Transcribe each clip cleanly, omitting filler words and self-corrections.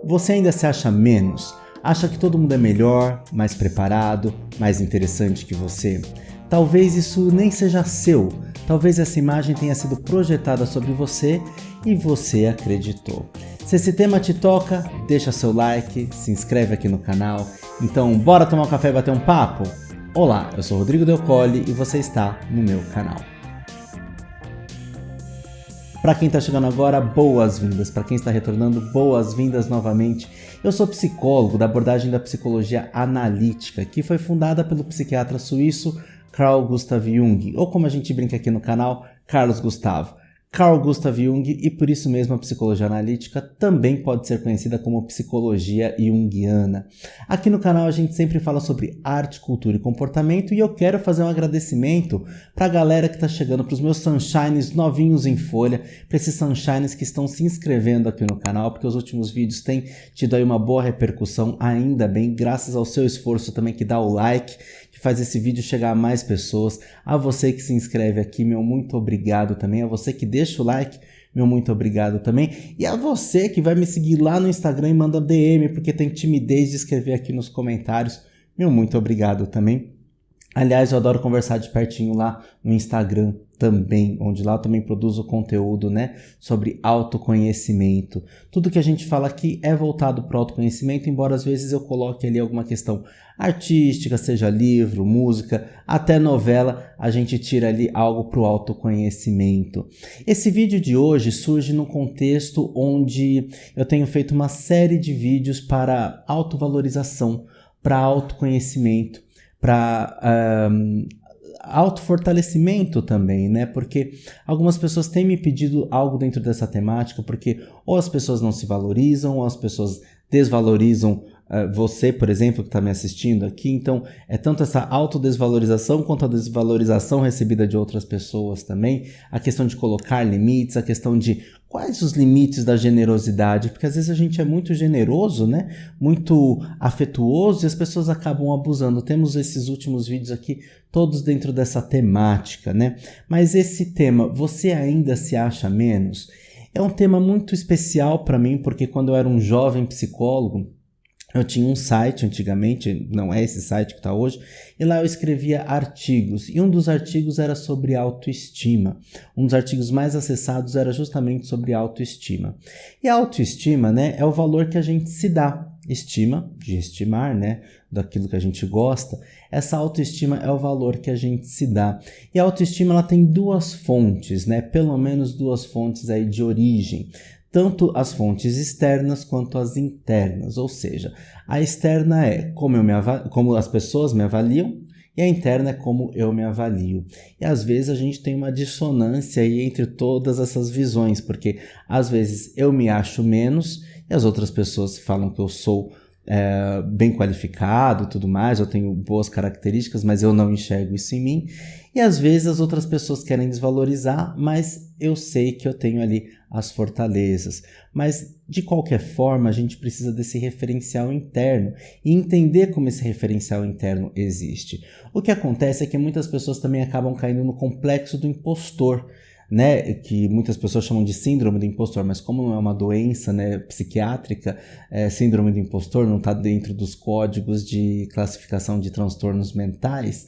Você ainda se acha menos? Acha que todo mundo é melhor, mais preparado, mais interessante que você? Talvez isso nem seja seu. Talvez essa imagem tenha sido projetada sobre você e você acreditou. Se esse tema te toca, deixa seu like, se inscreve aqui no canal. Então, bora tomar um café e bater um papo? Olá, eu sou Rodrigo Del Colli e você está no meu canal. Para quem está chegando agora, boas-vindas. Para quem está retornando, boas-vindas novamente. Eu sou psicólogo da abordagem da psicologia analítica, que foi fundada pelo psiquiatra suíço Carl Gustav Jung, ou como a gente brinca aqui no canal, Carlos Gustavo. Carl Gustav Jung, e por isso mesmo a psicologia analítica também pode ser conhecida como psicologia junguiana. Aqui no canal a gente sempre fala sobre arte, cultura e comportamento e eu quero fazer um agradecimento para a galera que está chegando, para os meus sunshines novinhos em folha, para esses sunshines que estão se inscrevendo aqui no canal, porque os últimos vídeos têm tido aí uma boa repercussão, ainda bem, graças ao seu esforço também que dá o like, que faz esse vídeo chegar a mais pessoas. A você que se inscreve aqui, meu muito obrigado também. A você que deixa o like, meu muito obrigado também. E a você que vai me seguir lá no Instagram e manda DM, porque tem timidez de escrever aqui nos comentários, meu muito obrigado também. Aliás, eu adoro conversar de pertinho lá no Instagram também, onde lá eu também produzo conteúdo, sobre autoconhecimento. Tudo que a gente fala aqui é voltado para o autoconhecimento, embora às vezes eu coloque ali alguma questão artística, seja livro, música, até novela, a gente tira ali algo para o autoconhecimento. Esse vídeo de hoje surge num contexto onde eu tenho feito uma série de vídeos para autovalorização, para autoconhecimento, para autofortalecimento também, porque algumas pessoas têm me pedido algo dentro dessa temática, porque ou as pessoas não se valorizam, ou as pessoas desvalorizam você, por exemplo, que está me assistindo aqui. Então, é tanto essa autodesvalorização quanto a desvalorização recebida de outras pessoas também, a questão de colocar limites, a questão de quais os limites da generosidade, porque às vezes a gente é muito generoso, muito afetuoso e as pessoas acabam abusando. Temos esses últimos vídeos aqui todos dentro dessa temática, Mas esse tema, você ainda se acha menos? É um tema muito especial para mim, porque quando eu era um jovem psicólogo, eu tinha um site antigamente, não é esse site que está hoje, e lá eu escrevia artigos, e um dos artigos era sobre autoestima. Um dos artigos mais acessados era justamente sobre autoestima. E a autoestima, é o valor que a gente se dá. Estima, de estimar, daquilo que a gente gosta. Essa autoestima é o valor que a gente se dá. E a autoestima ela tem duas fontes, pelo menos duas fontes aí de origem. Tanto as fontes externas quanto as internas, ou seja, a externa é como as pessoas me avaliam e a interna é como eu me avalio. E às vezes a gente tem uma dissonância aí entre todas essas visões, porque às vezes eu me acho menos e as outras pessoas falam que eu sou bem qualificado e tudo mais, eu tenho boas características, mas eu não enxergo isso em mim. E às vezes as outras pessoas querem desvalorizar, mas eu sei que eu tenho ali as fortalezas. Mas de qualquer forma, a gente precisa desse referencial interno e entender como esse referencial interno existe. O que acontece é que muitas pessoas também acabam caindo no complexo do impostor, que muitas pessoas chamam de síndrome do impostor, mas como não é uma doença psiquiátrica, síndrome do impostor não está dentro dos códigos de classificação de transtornos mentais,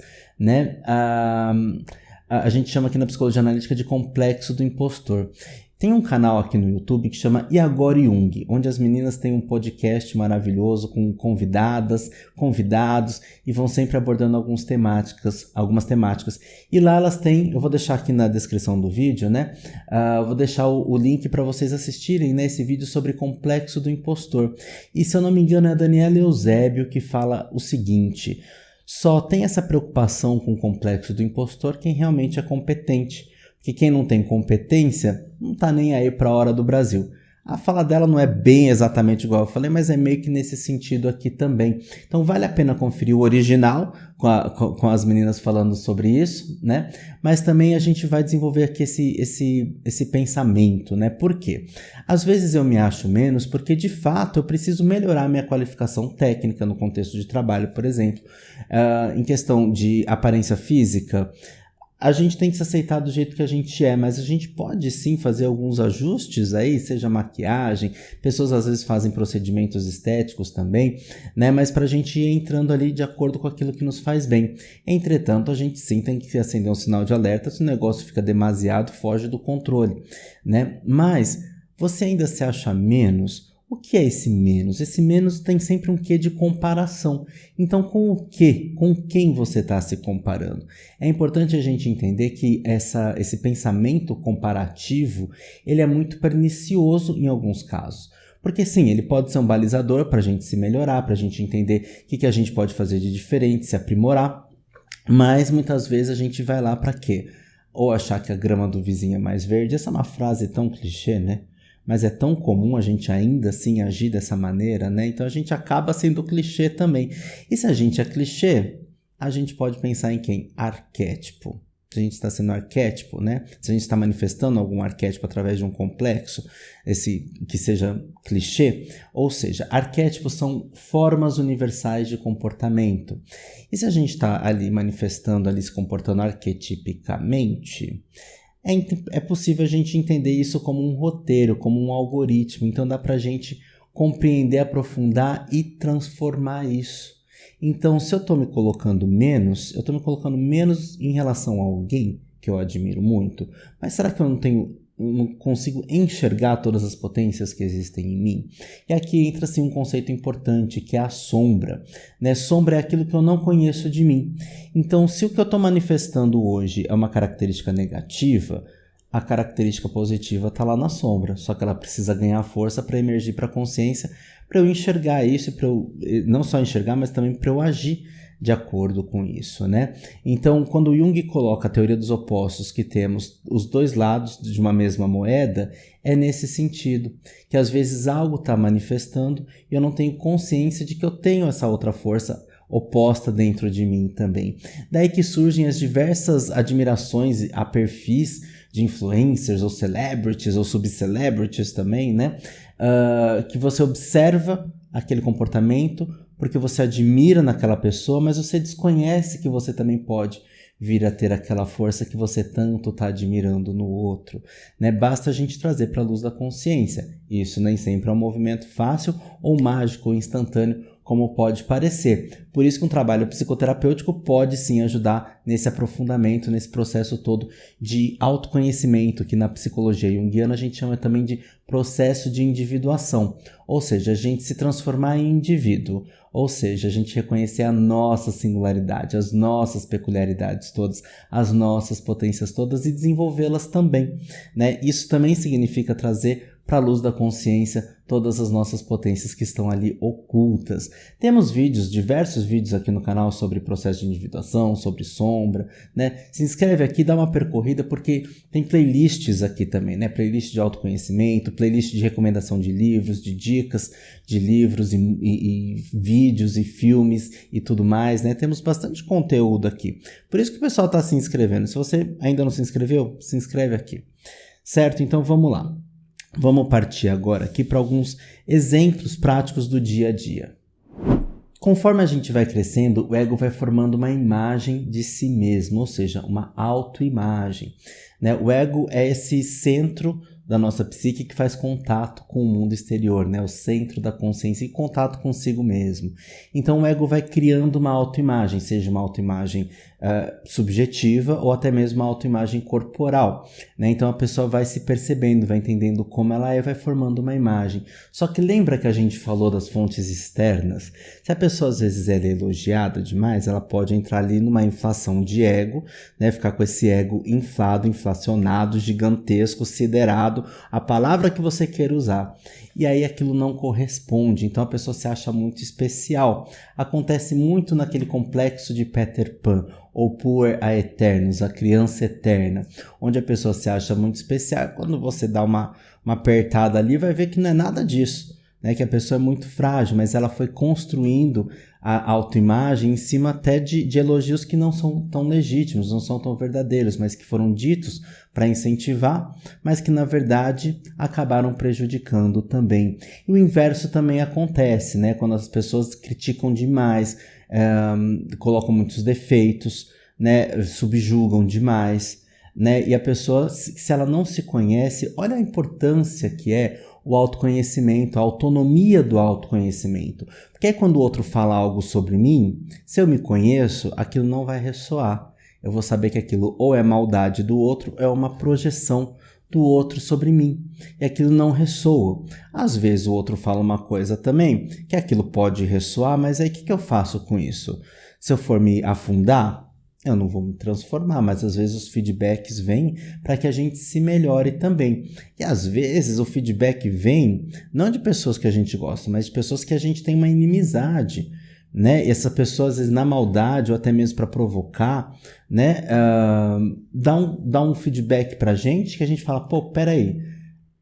a gente chama aqui na psicologia analítica de complexo do impostor. Tem um canal aqui no YouTube que chama E Agora Jung, onde as meninas têm um podcast maravilhoso com convidadas, convidados e vão sempre abordando algumas temáticas. E lá elas têm, eu vou deixar aqui na descrição do vídeo, vou deixar o link para vocês assistirem esse vídeo sobre complexo do impostor. E se eu não me engano é a Daniela Eusébio que fala o seguinte: só tem essa preocupação com o complexo do impostor quem realmente é competente. Porque quem não tem competência não está nem aí para a hora do Brasil. A fala dela não é bem exatamente igual eu falei, mas é meio que nesse sentido aqui também. Então vale a pena conferir o original com as meninas falando sobre isso, Mas também a gente vai desenvolver aqui esse pensamento, Por quê? Às vezes eu me acho menos porque de fato eu preciso melhorar minha qualificação técnica no contexto de trabalho, por exemplo. Em questão de aparência física, a gente tem que se aceitar do jeito que a gente é, mas a gente pode sim fazer alguns ajustes aí, seja maquiagem, pessoas às vezes fazem procedimentos estéticos também, né? Mas pra gente ir entrando ali de acordo com aquilo que nos faz bem. Entretanto, a gente sim tem que acender um sinal de alerta se o negócio fica demasiado, foge do controle, né? Mas você ainda se acha menos? O que é esse menos? Esse menos tem sempre um quê de comparação. Então, com o quê? Com quem você está se comparando? É importante a gente entender que esse pensamento comparativo, ele é muito pernicioso em alguns casos. Porque sim, ele pode ser um balizador para a gente se melhorar, para a gente entender o que a gente pode fazer de diferente, se aprimorar. Mas muitas vezes a gente vai lá para quê? Ou achar que a grama do vizinho é mais verde. Essa é uma frase tão clichê, né? Mas é tão comum a gente ainda assim agir dessa maneira, né? Então a gente acaba sendo clichê também. E se a gente é clichê, a gente pode pensar em quem? Arquétipo. Se a gente está sendo arquétipo, né? Se a gente está manifestando algum arquétipo através de um complexo, esse que seja clichê, ou seja, arquétipos são formas universais de comportamento. E se a gente está ali manifestando, ali se comportando arquetipicamente, é possível a gente entender isso como um roteiro, como um algoritmo. Então dá para a gente compreender, aprofundar e transformar isso. Então, se eu estou me colocando menos, eu estou me colocando menos em relação a alguém que eu admiro muito, mas será que eu não consigo enxergar todas as potências que existem em mim? E aqui entra assim um conceito importante, que é a sombra, né? Sombra é aquilo que eu não conheço de mim. Então, se o que eu estou manifestando hoje é uma característica negativa, a característica positiva está lá na sombra, só que ela precisa ganhar força para emergir para a consciência, para eu enxergar isso, para eu não só enxergar, mas também para eu agir de acordo com isso, né? Então, quando Jung coloca a teoria dos opostos, que temos os dois lados de uma mesma moeda, é nesse sentido, que às vezes algo está manifestando e eu não tenho consciência de que eu tenho essa outra força oposta dentro de mim também. Daí que surgem as diversas admirações a perfis de influencers ou celebrities ou subcelebrities também, né? Que você observa aquele comportamento porque você admira naquela pessoa, mas você desconhece que você também pode vir a ter aquela força que você tanto está admirando no outro, né? Basta a gente trazer para a luz da consciência. Isso nem sempre é um movimento fácil ou mágico ou instantâneo, como pode parecer. Por isso que um trabalho psicoterapêutico pode sim ajudar nesse aprofundamento, nesse processo todo de autoconhecimento, que na psicologia junguiana a gente chama também de processo de individuação, ou seja, a gente se transformar em indivíduo, ou seja, a gente reconhecer a nossa singularidade, as nossas peculiaridades todas, as nossas potências todas e desenvolvê-las também, né? Isso também significa trazer para a luz da consciência todas as nossas potências que estão ali ocultas. Temos diversos vídeos aqui no canal sobre processo de individuação, sobre sombra, né? Se inscreve aqui, dá uma percorrida, porque tem playlists aqui também, né? Playlist de autoconhecimento, playlist de recomendação de livros, de dicas de livros e vídeos e filmes e tudo mais, né? Temos bastante conteúdo aqui. Por isso que o pessoal está se inscrevendo. Se você ainda não se inscreveu, se inscreve aqui. Certo? Então vamos lá. Vamos partir agora aqui para alguns exemplos práticos do dia a dia. Conforme a gente vai crescendo, o ego vai formando uma imagem de si mesmo, ou seja, uma autoimagem, né? O ego é esse centro da nossa psique que faz contato com o mundo exterior, né? O centro da consciência e contato consigo mesmo. Então o ego vai criando uma autoimagem, seja uma autoimagem subjetiva ou até mesmo uma autoimagem corporal, né? Então a pessoa vai se percebendo, vai entendendo como ela é, vai formando uma imagem. Só que lembra que a gente falou das fontes externas? Se a pessoa às vezes ela é elogiada demais, ela pode entrar ali numa inflação de ego, né? Ficar com esse ego inflado, inflacionado, gigantesco, siderado, a palavra que você queira usar. E aí aquilo não corresponde, então a pessoa se acha muito especial. Acontece muito naquele complexo de Peter Pan, ou Puer a Eternus, a criança eterna, onde a pessoa se acha muito especial. Quando você dá uma apertada ali, vai ver que não é nada disso, né? Que a pessoa é muito frágil, mas ela foi construindo a autoimagem em cima até de elogios que não são tão legítimos, não são tão verdadeiros, mas que foram ditos para incentivar, mas que na verdade acabaram prejudicando também. E o inverso também acontece, né? Quando as pessoas criticam demais, colocam muitos defeitos, né, subjugam demais, né, e a pessoa, se ela não se conhece, olha a importância que é o autoconhecimento, a autonomia do autoconhecimento. Porque aí quando o outro fala algo sobre mim, se eu me conheço, aquilo não vai ressoar. Eu vou saber que aquilo ou é maldade do outro, ou é uma projeção do outro sobre mim. E aquilo não ressoa. Às vezes o outro fala uma coisa também, que aquilo pode ressoar, mas aí o que eu faço com isso? Se eu for me afundar, eu não vou me transformar, mas às vezes os feedbacks vêm para que a gente se melhore também. E às vezes o feedback vem não de pessoas que a gente gosta, mas de pessoas que a gente tem uma inimizade, né? E essa pessoa, às vezes, na maldade ou até mesmo para provocar, né? Dá um feedback pra gente que a gente fala, pô, peraí,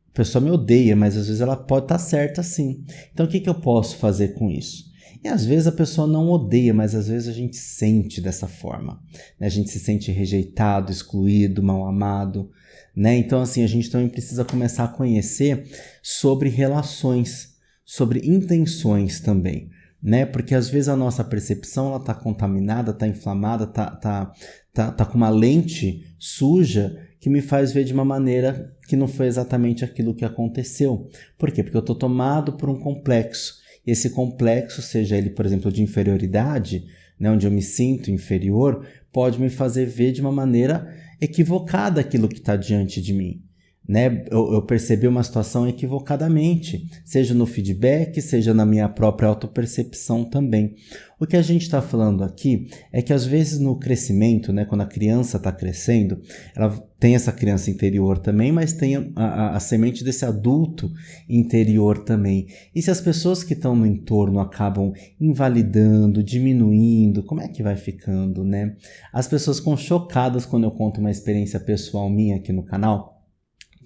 a pessoa me odeia, mas às vezes ela pode estar certa sim. Então o que eu posso fazer com isso? E às vezes a pessoa não odeia, mas às vezes a gente sente dessa forma, né? A gente se sente rejeitado, excluído, mal amado, né? Então assim, a gente também precisa começar a conhecer sobre relações, sobre intenções também, né? Porque às vezes a nossa percepção ela tá contaminada, tá inflamada, tá com uma lente suja que me faz ver de uma maneira que não foi exatamente aquilo que aconteceu. Por quê? Porque eu tô tomado por um complexo. Esse complexo, seja ele, por exemplo, de inferioridade, né, onde eu me sinto inferior, pode me fazer ver de uma maneira equivocada aquilo que está diante de mim. Né? Eu percebi uma situação equivocadamente, seja no feedback, seja na minha própria autopercepção também. O que a gente está falando aqui é que às vezes no crescimento, né, quando a criança está crescendo, ela tem essa criança interior também, mas tem a semente desse adulto interior também. E se as pessoas que estão no entorno acabam invalidando, diminuindo, como é que vai ficando, né? As pessoas ficam chocadas quando eu conto uma experiência pessoal minha aqui no canal,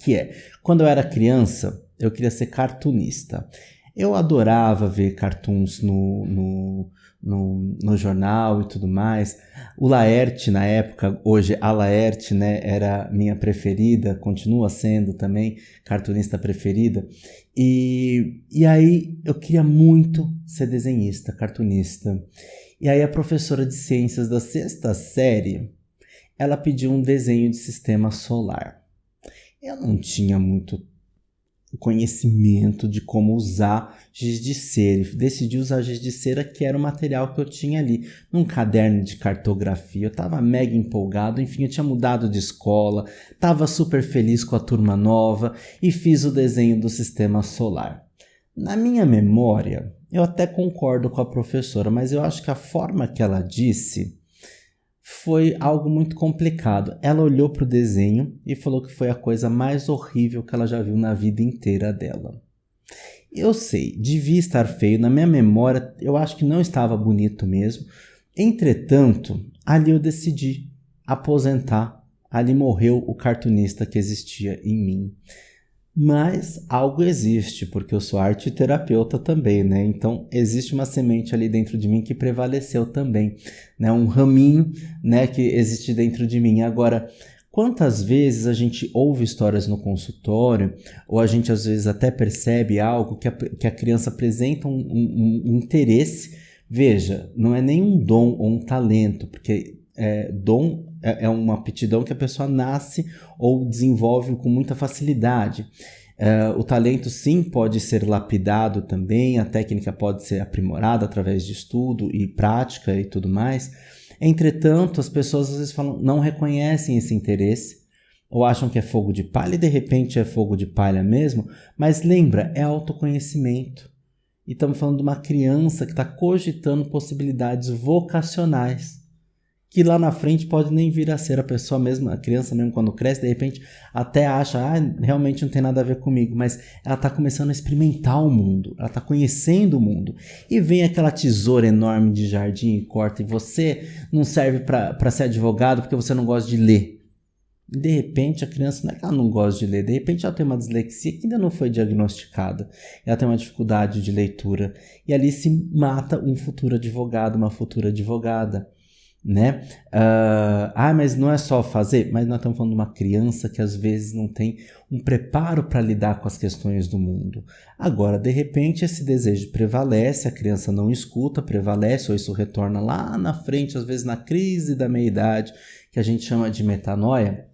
que é, quando eu era criança, eu queria ser cartunista. Eu adorava ver cartoons no jornal e tudo mais. O Laerte, na época, hoje a Laerte, né, era minha preferida, continua sendo também cartunista preferida. E aí eu queria muito ser desenhista, cartunista. E aí a professora de ciências da 6ª série, ela pediu um desenho de sistema solar. Eu não tinha muito conhecimento de como usar giz de cera. Decidi usar giz de cera, que era o material que eu tinha ali, num caderno de cartografia. Eu estava mega empolgado, enfim, eu tinha mudado de escola, estava super feliz com a turma nova e fiz o desenho do sistema solar. Na minha memória, eu até concordo com a professora, mas eu acho que a forma que ela disse foi algo muito complicado. Ela olhou para o desenho e falou que foi a coisa mais horrível que ela já viu na vida inteira dela. Eu sei, devia estar feio. Na minha memória, eu acho que não estava bonito mesmo. Entretanto, ali eu decidi aposentar. Ali morreu o cartunista que existia em mim. Mas algo existe, porque eu sou arte-terapeuta também, né? Então existe uma semente ali dentro de mim que prevaleceu também, né? Um raminho, né, que existe dentro de mim. Agora, quantas vezes a gente ouve histórias no consultório, ou a gente às vezes até percebe algo que a criança apresenta um interesse. Veja, não é nem um dom ou um talento, porque dom é uma aptidão que a pessoa nasce ou desenvolve com muita facilidade. O talento sim pode ser lapidado também, a técnica pode ser aprimorada através de estudo e prática e tudo mais. Entretanto, as pessoas às vezes não reconhecem esse interesse, ou acham que é fogo de palha e de repente é fogo de palha mesmo, mas lembra, é autoconhecimento. E estamos falando de uma criança que está cogitando possibilidades vocacionais, que lá na frente pode nem vir a ser a pessoa mesmo, a criança mesmo quando cresce, de repente até acha, realmente não tem nada a ver comigo, mas ela está começando a experimentar o mundo, ela está conhecendo o mundo, e vem aquela tesoura enorme de jardim e corta, e você não serve para ser advogado porque você não gosta de ler. De repente a criança não é que ela não gosta de ler, de repente ela tem uma dislexia que ainda não foi diagnosticada, ela tem uma dificuldade de leitura, e ali se mata um futuro advogado, uma futura advogada. né? Mas não é só fazer, mas nós estamos falando de uma criança que às vezes não tem um preparo para lidar com as questões do mundo. Agora, de repente, esse desejo prevalece, a criança não escuta, prevalece, ou isso retorna lá na frente, às vezes na crise da meia-idade, que a gente chama de metanoia.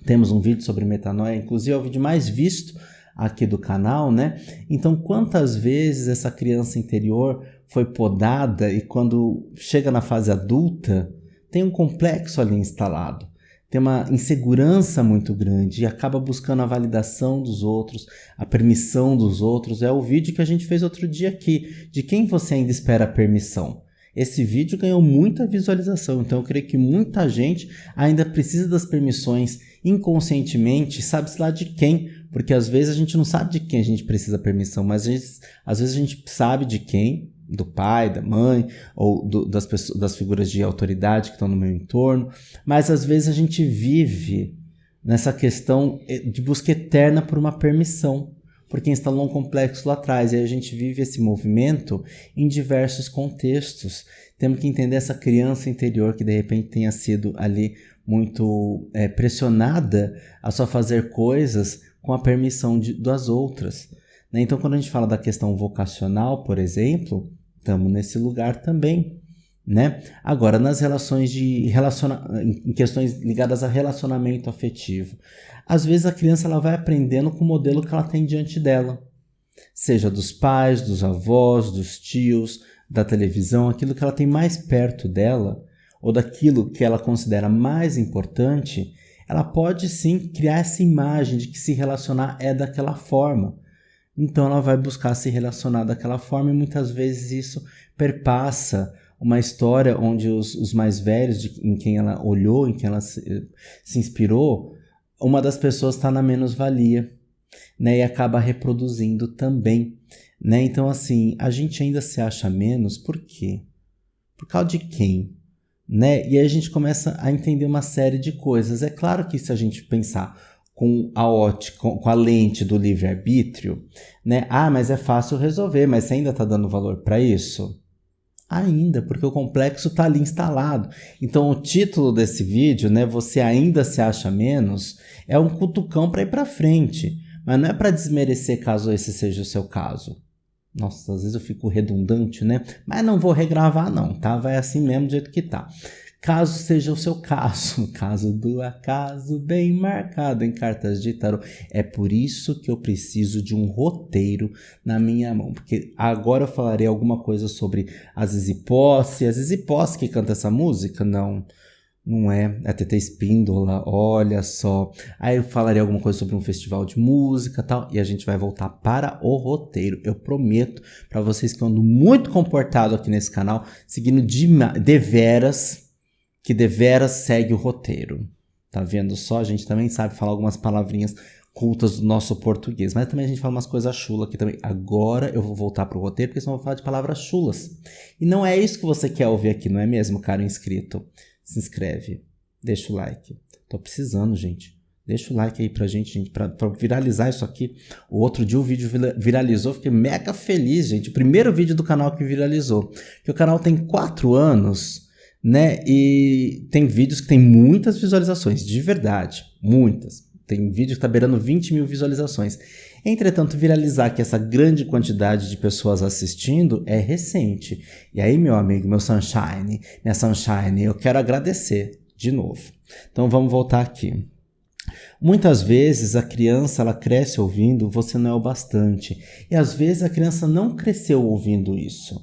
Temos um vídeo sobre metanoia, inclusive é o vídeo mais visto aqui do canal, né? Então, quantas vezes essa criança interior foi podada e quando chega na fase adulta, tem um complexo ali instalado, tem uma insegurança muito grande e acaba buscando a validação dos outros, a permissão dos outros. É o vídeo que a gente fez outro dia aqui, de quem você ainda espera a permissão. Esse vídeo ganhou muita visualização, então eu creio que muita gente ainda precisa das permissões inconscientemente, sabe-se lá de quem, porque às vezes a gente não sabe de quem a gente precisa permissão, mas às vezes a gente sabe de quem, do pai, da mãe, ou das figuras de autoridade que estão no meu entorno, mas às vezes a gente vive nessa questão de busca eterna por uma permissão, porque instalou um complexo lá atrás, e a gente vive esse movimento em diversos contextos. Temos que entender essa criança interior que de repente tenha sido ali muito pressionada a só fazer coisas com a permissão das outras, né? Então, quando a gente fala da questão vocacional, por exemplo, estamos nesse lugar também, né? Agora, nas relações em questões ligadas a relacionamento afetivo, às vezes a criança ela vai aprendendo com o modelo que ela tem diante dela, seja dos pais, dos avós, dos tios, da televisão, aquilo que ela tem mais perto dela, ou daquilo que ela considera mais importante, ela pode sim criar essa imagem de que se relacionar é daquela forma. Então ela vai buscar se relacionar daquela forma e muitas vezes isso perpassa uma história onde os mais velhos, em quem ela olhou, em quem ela se inspirou, uma das pessoas está na menos-valia, né? E acaba reproduzindo também, né? Então assim, a gente ainda se acha menos, por quê? Por causa de quem? Né? E aí a gente começa a entender uma série de coisas. É claro que se a gente pensar com a ótica, com a lente do livre-arbítrio, né? Mas é fácil resolver, mas você ainda está dando valor para isso? Ainda, porque o complexo está ali instalado. Então o título desse vídeo, né? Você ainda se acha menos, é um cutucão para ir para frente, mas não é para desmerecer caso esse seja o seu caso. Nossa, às vezes eu fico redundante, né? Mas não vou regravar não, tá? Vai assim mesmo do jeito que tá. Caso seja o seu caso, caso do acaso bem marcado em cartas de tarô. É por isso que eu preciso de um roteiro na minha mão, porque agora eu falarei alguma coisa sobre a Zizi Posse. A Zizi Posse que canta essa música? Não é a TT Espíndola, olha só. Aí eu falarei alguma coisa sobre um festival de música e tal, e a gente vai voltar para o roteiro. Eu prometo para vocês que eu ando muito comportado aqui nesse canal, seguindo deveras, que deveras segue o roteiro. Tá vendo só? A gente também sabe falar algumas palavrinhas cultas do nosso português, mas também a gente fala umas coisas chulas aqui também. Agora eu vou voltar pro roteiro, porque senão eu vou falar de palavras chulas. E não é isso que você quer ouvir aqui, não é mesmo, caro inscrito? Se inscreve, deixa o like. Tô precisando, gente. Deixa o like aí pra gente, pra viralizar isso aqui. O outro dia o vídeo viralizou, fiquei mega feliz, gente. O primeiro vídeo do canal que viralizou. Que o canal tem 4 anos, né? E tem vídeos que tem muitas visualizações, de verdade, muitas. Tem vídeo que tá beirando 20 mil visualizações. Entretanto, viralizar aqui essa grande quantidade de pessoas assistindo é recente. E aí, meu amigo, meu sunshine, minha sunshine, eu quero agradecer de novo. Então, vamos voltar aqui. Muitas vezes a criança ela cresce ouvindo "você não é o bastante". E às vezes a criança não cresceu ouvindo isso,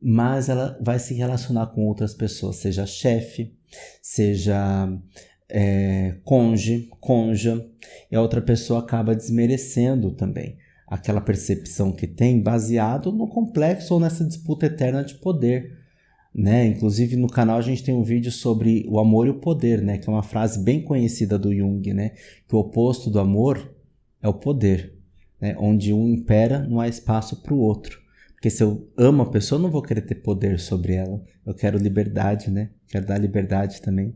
mas ela vai se relacionar com outras pessoas, seja chefe, seja conja, e a outra pessoa acaba desmerecendo também aquela percepção que tem, baseado no complexo ou nessa disputa eterna de poder, né? Inclusive no canal a gente tem um vídeo sobre o amor e o poder, né? Que é uma frase bem conhecida do Jung, né? Que o oposto do amor é o poder, né? Onde um impera, não há espaço para o outro. Porque se eu amo a pessoa, eu não vou querer ter poder sobre ela. Eu quero liberdade, né? Quero dar liberdade também.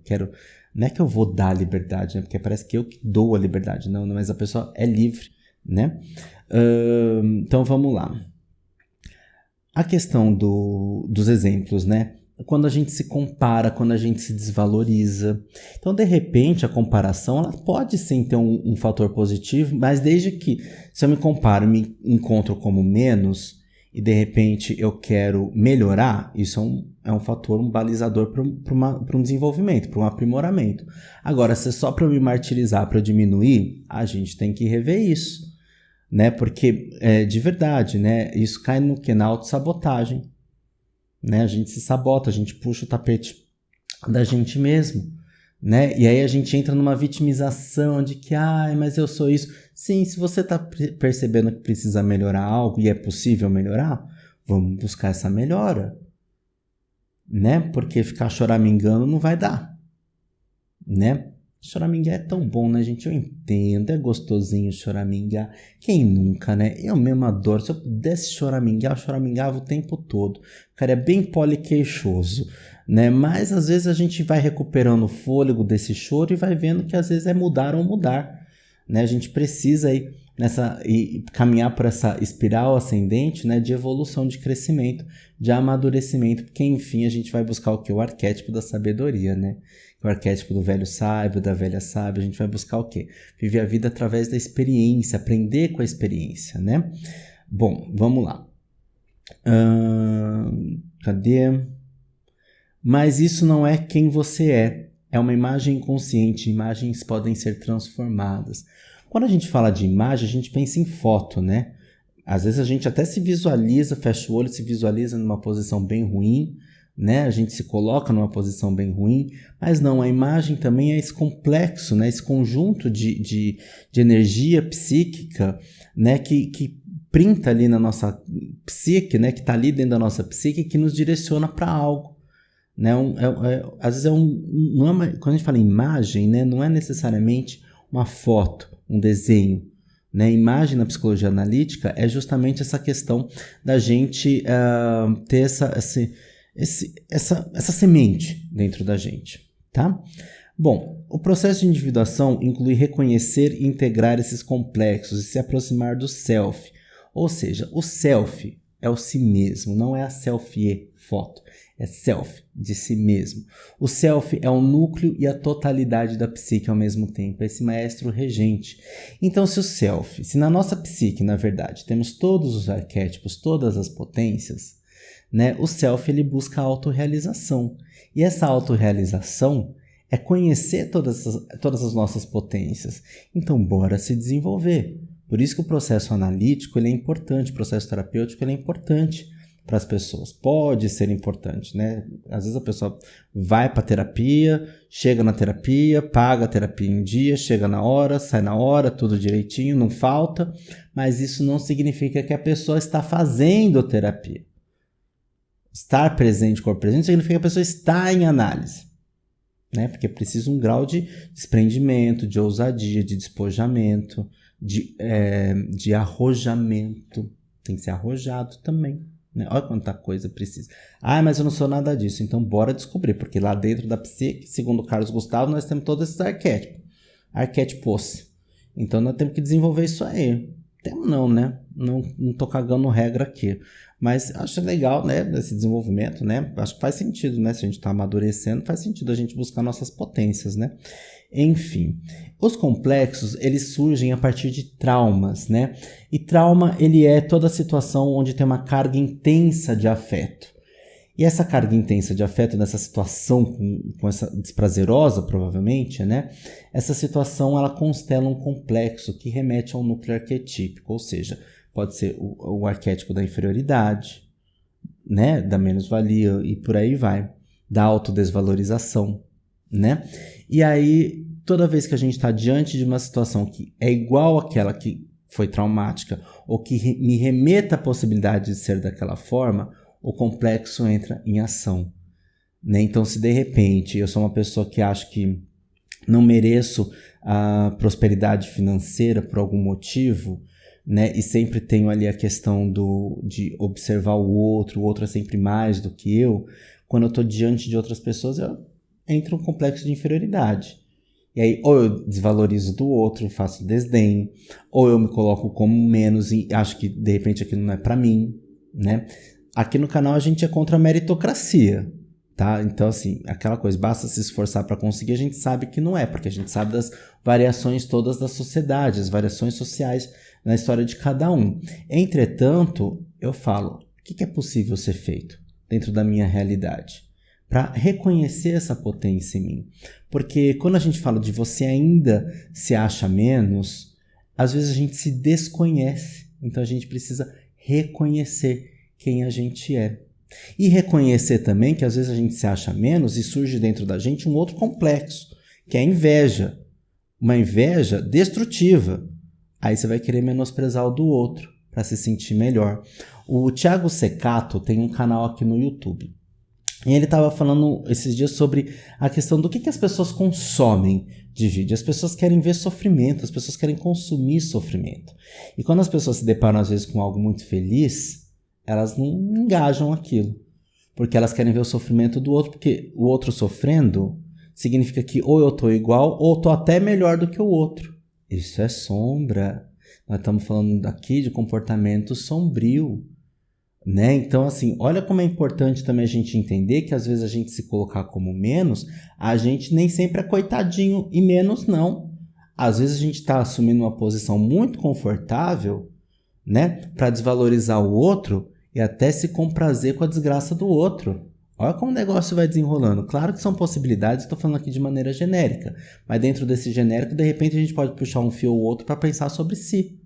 Não é que eu vou dar liberdade, né? Porque parece que eu que dou a liberdade. Não, mas a pessoa é livre, né? Então vamos lá. A questão dos exemplos, né? quando a gente se compara, quando a gente se desvaloriza. Então, de repente, a comparação ela pode sim ter um fator positivo, mas desde que, se eu me comparo e me encontro como menos, e de repente eu quero melhorar, isso é um fator, um balizador para um desenvolvimento, para um aprimoramento. Agora, se é só para eu me martirizar, para eu diminuir, a gente tem que rever isso, né? Porque, de verdade, né? Isso cai no que? Na autossabotagem. Né? A gente se sabota, a gente puxa o tapete da gente mesmo, né? E aí a gente entra numa vitimização de que, mas eu sou isso. Sim, se você está percebendo que precisa melhorar algo e é possível melhorar, vamos buscar essa melhora, né? Porque ficar choramingando não vai dar, né? Choramingar é tão bom, né, gente? Eu entendo, é gostosinho choramingar. Quem nunca, né? Eu mesmo adoro. Se eu pudesse choramingar, eu choramingava o tempo todo. O cara é bem poliqueixoso, né? Mas às vezes a gente vai recuperando o fôlego desse choro e vai vendo que às vezes é mudar ou mudar, né? A gente precisa aí caminhar por essa espiral ascendente, né, de evolução, de crescimento, de amadurecimento, porque enfim a gente vai buscar o que? O arquétipo da sabedoria, né? O arquétipo do velho sábio, da velha sábia, a gente vai buscar o quê? Viver a vida através da experiência, aprender com a experiência, né? Bom, vamos lá. Cadê? Mas isso não é quem você é uma imagem inconsciente, imagens podem ser transformadas. Quando a gente fala de imagem, a gente pensa em foto, né? Às vezes a gente até se visualiza, fecha o olho, se visualiza numa posição bem ruim, né? A gente se coloca numa posição bem ruim, mas não, a imagem também é esse complexo, né? Esse conjunto de energia psíquica, né? Que printa ali na nossa psique, né? Que está ali dentro da nossa psique, que nos direciona para algo. Né? Às vezes quando a gente fala imagem, né? Não é necessariamente uma foto, um desenho. Né? Imagem na psicologia analítica é justamente essa questão da gente ter essa semente dentro da gente, tá? Bom, o processo de individuação inclui reconhecer e integrar esses complexos e se aproximar do self. Ou seja, o self é o si mesmo, não é a selfie foto. É self, de si mesmo. O self é o núcleo e a totalidade da psique ao mesmo tempo, é esse maestro regente. Então, se na nossa psique, na verdade, temos todos os arquétipos, todas as potências, né, o self ele busca a autorrealização. E essa autorrealização é conhecer todas as nossas potências. Então, bora se desenvolver. Por isso que o processo analítico ele é importante, o processo terapêutico ele é importante para as pessoas. Pode ser importante, né? Às vezes a pessoa vai para terapia, chega na terapia, paga a terapia em dia, chega na hora, sai na hora, tudo direitinho, não falta, mas isso não significa que a pessoa está fazendo terapia. Estar presente, corpo presente, significa que a pessoa está em análise, né? Porque precisa um grau de desprendimento, de ousadia, de despojamento, de arrojamento. Tem que ser arrojado também. Né? Olha quanta coisa precisa. Mas eu não sou nada disso. Então bora descobrir. Porque lá dentro da psique, segundo Carlos Gustavo, nós temos todos esses arquétipos. Então nós temos que desenvolver isso aí. Temos não, né? Não tô cagando regra aqui. Mas acho legal, né? Esse desenvolvimento, né? Acho que faz sentido, né? Se a gente tá amadurecendo, faz sentido a gente buscar nossas potências, né? Enfim, os complexos, eles surgem a partir de traumas, né? E trauma, ele é toda situação onde tem uma carga intensa de afeto. E essa carga intensa de afeto, nessa situação com essa desprazerosa, provavelmente, né? Essa situação, ela constela um complexo que remete ao núcleo arquetípico, ou seja, pode ser o arquétipo da inferioridade, né? Da menos-valia e por aí vai, da autodesvalorização, né? E aí, toda vez que a gente está diante de uma situação que é igual àquela que foi traumática ou que me remeta à possibilidade de ser daquela forma, o complexo entra em ação. Né? Então, se de repente eu sou uma pessoa que acha que não mereço a prosperidade financeira por algum motivo, né? E sempre tenho ali a questão de observar o outro é sempre mais do que eu, quando eu estou diante de outras pessoas, entra um complexo de inferioridade. E aí, ou eu desvalorizo do outro, faço desdém, ou eu me coloco como menos e acho que, de repente, aquilo não é pra mim, né? Aqui no canal a gente é contra a meritocracia, tá? Então, assim, aquela coisa, basta se esforçar para conseguir, a gente sabe que não é, porque a gente sabe das variações todas da sociedade, as variações sociais na história de cada um. Entretanto, eu falo, o que é possível ser feito dentro da minha realidade? Para reconhecer essa potência em mim. Porque quando a gente fala de você ainda se acha menos, às vezes a gente se desconhece. Então a gente precisa reconhecer quem a gente é. E reconhecer também que às vezes a gente se acha menos e surge dentro da gente um outro complexo, que é a inveja. Uma inveja destrutiva. Aí você vai querer menosprezar o do outro para se sentir melhor. O Thiago Secato tem um canal aqui no YouTube. E ele estava falando esses dias sobre a questão do que as pessoas consomem de vídeo. As pessoas querem ver sofrimento, as pessoas querem consumir sofrimento. E quando as pessoas se deparam às vezes com algo muito feliz, elas não engajam aquilo. Porque elas querem ver o sofrimento do outro, porque o outro sofrendo significa que ou eu estou igual ou estou até melhor do que o outro. Isso é sombra. Nós estamos falando aqui de comportamento sombrio. Né? Então, assim, olha como é importante também a gente entender que às vezes a gente se colocar como menos, a gente nem sempre é coitadinho e menos não. Às vezes a gente está assumindo uma posição muito confortável, né, para desvalorizar o outro e até se comprazer com a desgraça do outro. Olha como o negócio vai desenrolando. Claro que são possibilidades, estou falando aqui de maneira genérica, mas dentro desse genérico, de repente a gente pode puxar um fio ou outro para pensar sobre si.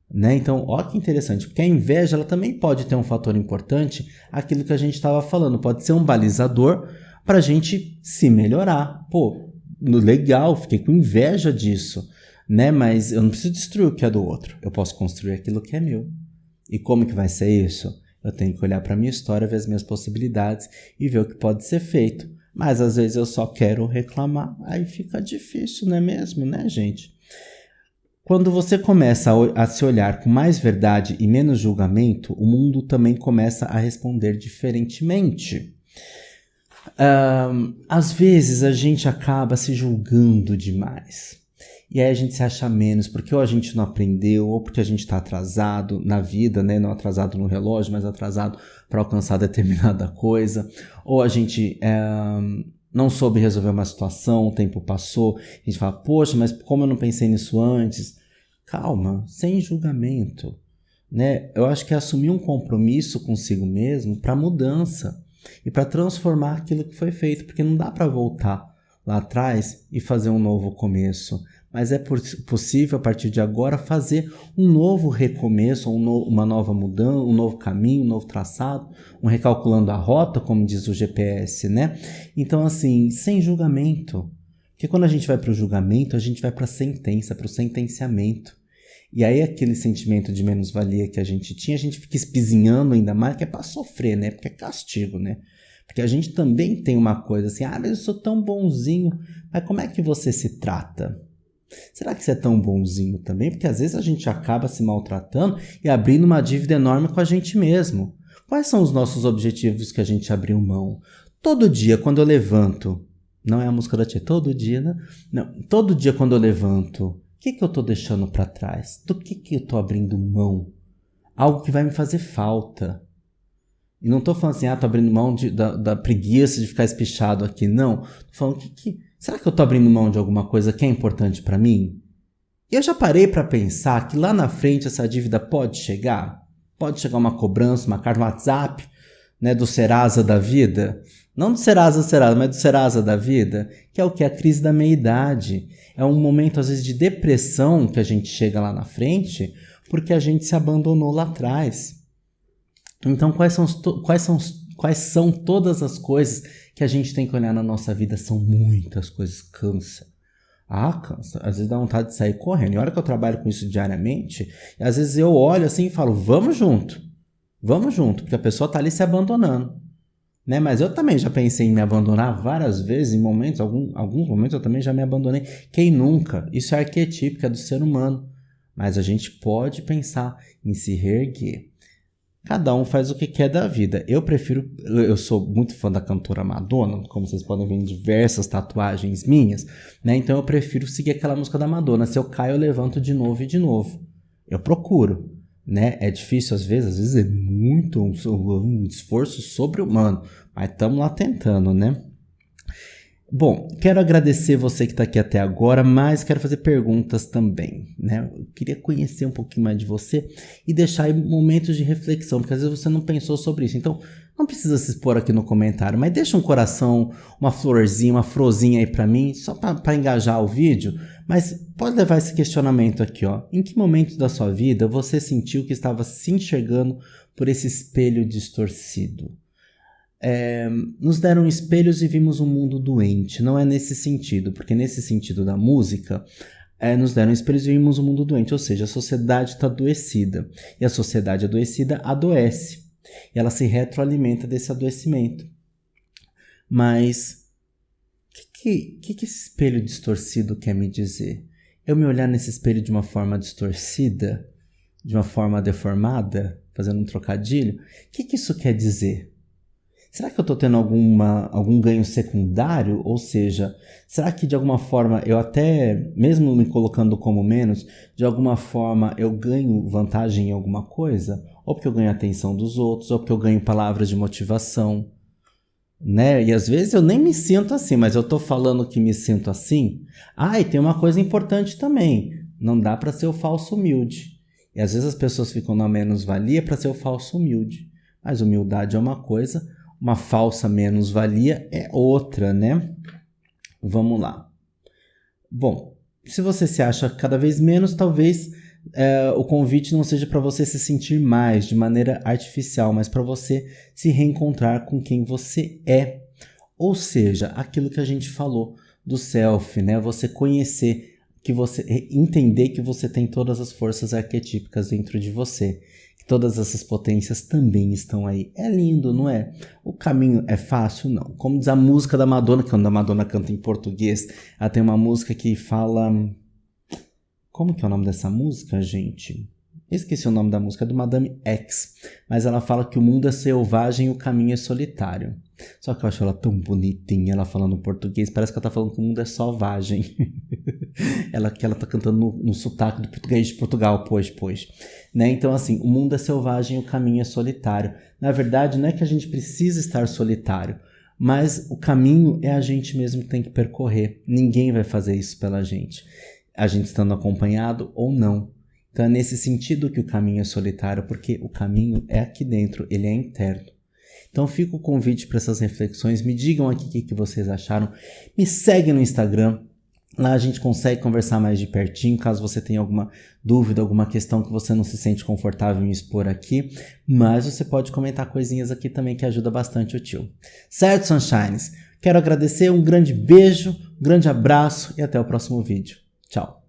Né? Então, olha que interessante, porque a inveja ela também pode ter um fator importante, aquilo que a gente estava falando, pode ser um balizador para a gente se melhorar. Pô, legal, fiquei com inveja disso, né? Mas eu não preciso destruir o que é do outro, eu posso construir aquilo que é meu. E como que vai ser isso? Eu tenho que olhar para a minha história, ver as minhas possibilidades e ver o que pode ser feito. Mas às vezes eu só quero reclamar, aí fica difícil, não é mesmo, né, gente? Quando você começa a se olhar com mais verdade e menos julgamento, o mundo também começa a responder diferentemente. Às vezes a gente acaba se julgando demais. E aí a gente se acha menos, porque ou a gente não aprendeu, ou porque a gente está atrasado na vida, né? Não atrasado no relógio, mas atrasado para alcançar determinada coisa. Ou a gente não soube resolver uma situação, o tempo passou, a gente fala, poxa, mas como eu não pensei nisso antes? Calma, sem julgamento, né? Eu acho que é assumir um compromisso consigo mesmo para mudança e para transformar aquilo que foi feito, porque não dá para voltar lá atrás e fazer um novo começo, mas é possível a partir de agora fazer um novo recomeço, uma nova mudança, um novo caminho, um novo traçado, um recalculando a rota, como diz o GPS, né? Então, assim, sem julgamento. Porque quando a gente vai para o julgamento, a gente vai para a sentença, para o sentenciamento. E aí aquele sentimento de menos-valia que a gente tinha, a gente fica espizinhando ainda mais, que é para sofrer, né? Porque é castigo, né? Porque a gente também tem uma coisa assim, mas eu sou tão bonzinho. Mas como é que você se trata? Será que você é tão bonzinho também? Porque às vezes a gente acaba se maltratando e abrindo uma dívida enorme com a gente mesmo. Quais são os nossos objetivos que a gente abriu mão? Todo dia, quando eu levanto, não é a música da Tia, todo dia, né? Não, todo dia quando eu levanto, o que eu tô deixando para trás? Do que eu tô abrindo mão? Algo que vai me fazer falta. E não tô falando assim, tô abrindo mão da preguiça de ficar espichado aqui, não. Tô falando será que eu tô abrindo mão de alguma coisa que é importante para mim? E eu já parei para pensar que lá na frente essa dívida pode chegar? Pode chegar uma cobrança, uma carta, um WhatsApp, né, do Serasa da vida? Não do Serasa, mas do Serasa da vida, que é o que? A crise da meia-idade. É um momento, às vezes, de depressão que a gente chega lá na frente porque a gente se abandonou lá atrás. Então, quais são todas as coisas que a gente tem que olhar na nossa vida? São muitas coisas, cansa. Cansa. Às vezes dá vontade de sair correndo. E a hora que eu trabalho com isso diariamente, às vezes eu olho assim e falo, vamos junto, porque a pessoa tá ali se abandonando. Né? Mas eu também já pensei em me abandonar várias vezes, em momentos, alguns momentos eu também já me abandonei. Quem nunca? Isso é arquetípico, é do ser humano. Mas a gente pode pensar em se reerguer. Cada um faz o que quer da vida. Eu sou muito fã da cantora Madonna, como vocês podem ver em diversas tatuagens minhas, né? Então eu prefiro seguir aquela música da Madonna. Se eu caio, eu levanto de novo e de novo. Eu procuro. né? É difícil às vezes é muito um esforço sobre-humano, mas estamos lá tentando, né? Bom, quero agradecer você que está aqui até agora, mas quero fazer perguntas também, né? Eu queria conhecer um pouquinho mais de você e deixar aí momentos de reflexão, porque às vezes você não pensou sobre isso. Então, não precisa se expor aqui no comentário, mas deixa um coração, uma florzinha, uma frozinha aí para mim, só para engajar o vídeo. Mas pode levar esse questionamento aqui, ó. Em que momento da sua vida você sentiu que estava se enxergando por esse espelho distorcido? Nos deram espelhos e vimos um mundo doente. Não é nesse sentido, porque nesse sentido da música, nos deram espelhos e vimos um mundo doente, ou seja, a sociedade está adoecida. E a sociedade adoecida adoece. E ela se retroalimenta desse adoecimento. Mas o que esse espelho distorcido quer me dizer? Eu me olhar nesse espelho de uma forma distorcida, de uma forma deformada, fazendo um trocadilho, o que isso quer dizer? Será que eu estou tendo algum ganho secundário? Ou seja, será que de alguma forma eu até, mesmo me colocando como menos, de alguma forma eu ganho vantagem em alguma coisa? Ou porque eu ganho a atenção dos outros, ou porque eu ganho palavras de motivação, né? E às vezes eu nem me sinto assim, mas eu estou falando que me sinto assim. E tem uma coisa importante também, não dá para ser o falso humilde. E às vezes as pessoas ficam na menos-valia para ser o falso humilde. Mas humildade é uma coisa, uma falsa menos-valia é outra, né? Vamos lá. Bom, se você se acha cada vez menos, talvez o convite não seja para você se sentir mais de maneira artificial, mas para você se reencontrar com quem você é. Ou seja, aquilo que a gente falou do self, né? Você conhecer, entender que você tem todas as forças arquetípicas dentro de você. Todas essas potências também estão aí. É lindo, não é? O caminho é fácil? Não. Como diz a música da Madonna, que quando a Madonna canta em português, ela tem uma música que fala... Como que é o nome dessa música, gente? Esqueci o nome da música, é do Madame X. Mas ela fala que o mundo é selvagem e o caminho é solitário. Só que eu acho ela tão bonitinha, ela falando português. Parece que ela tá falando que o mundo é selvagem. ela tá cantando no sotaque do português de Portugal, pois. Né? Então, assim, o mundo é selvagem e o caminho é solitário. Na verdade, não é que a gente precisa estar solitário, mas o caminho é a gente mesmo que tem que percorrer. Ninguém vai fazer isso pela gente. A gente estando acompanhado ou não. Então é nesse sentido que o caminho é solitário, porque o caminho é aqui dentro, ele é interno. Então fica o convite para essas reflexões, me digam aqui o que vocês acharam, me segue no Instagram, lá a gente consegue conversar mais de pertinho, caso você tenha alguma dúvida, alguma questão que você não se sente confortável em expor aqui, mas você pode comentar coisinhas aqui também que ajuda bastante o tio. Certo, Sunshines? Quero agradecer, um grande beijo, um grande abraço e até o próximo vídeo. Tchau!